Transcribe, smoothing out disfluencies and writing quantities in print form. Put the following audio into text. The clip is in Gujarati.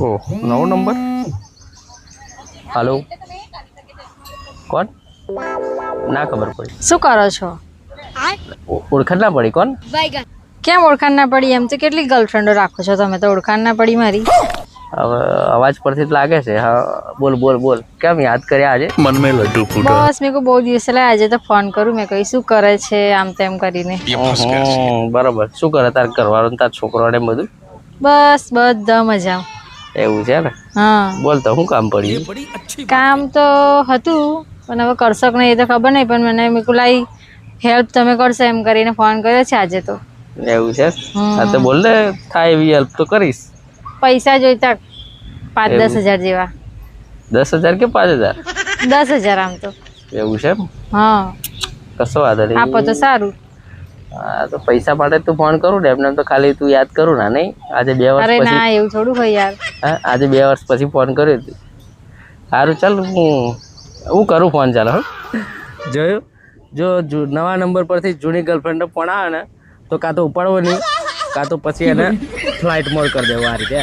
ઓહ, નવો નંબર. હાલો, કોણ? ના ખબર પડી. શું કરો છો? ઓળખાણ ના પડી. કોણ? કેમ ઓળખાણ ના પડી? એમ તો કેટલી ગર્લફ્રેન્ડો રાખો છો તમે, તો ઓળખાણ ના પડી મારી. હવે અવાજ પરથી જ લાગે છે. હા, બોલ બોલ બોલ. કેમ યાદ કર્યા આજે? મન મેં લડ્ડુ ફૂટા. બસ મેં કહું બહુ દિવસ એટલે આજે તો ફોન કરું. મેં કહી શું કરે છે આમ તેમ કરીને. બરાબર. શું કરે તાર ઘરવાળો ને તાર છોકરો ને બધું? બસ બધા મજા. એવું છે ને? હા. બોલ તો શું કામ પડ્યું? કામ તો હતું પણ હવે કરશો કે નહીં એ તો ખબર નહીં, પણ મને મેં કહું લાઈ હેલ્પ તમે કરશો એમ કરીને ફોન કર્યો છે આજે તો. એવું છે? હા તો બોલ ને, થાય એવી હેલ્પ તો કરીશ. પૈસા જોઈતા 5-10 હજાર જેવા. 10,000 કે 5,000? 10,000 આમ તો. એવું છે? હા. કશો વાંધો નહીં. આપો તો સારું. હા તો પૈસા માટે તું ફોન કરું ને, એમને તો ખાલી તું યાદ કરું ના નહીં. આજે 2 વર્ષ અરે પછી. ના એવું થોડું હોય યાર. હા, આજે 2 વર્ષ પછી ફોન કર્યો તું. સારું ચાલ, હું કરું ફોન. ચાલો. જોયું? જો નવા નંબર પરથી જૂની ગર્લફ્રેન્ડ ફોન આવે ને તો કાં તો ઉપાડવો નહીં, કાં તો પછી એને ફ્લાઇટ મોડ કરી દેવો. આ રીતે.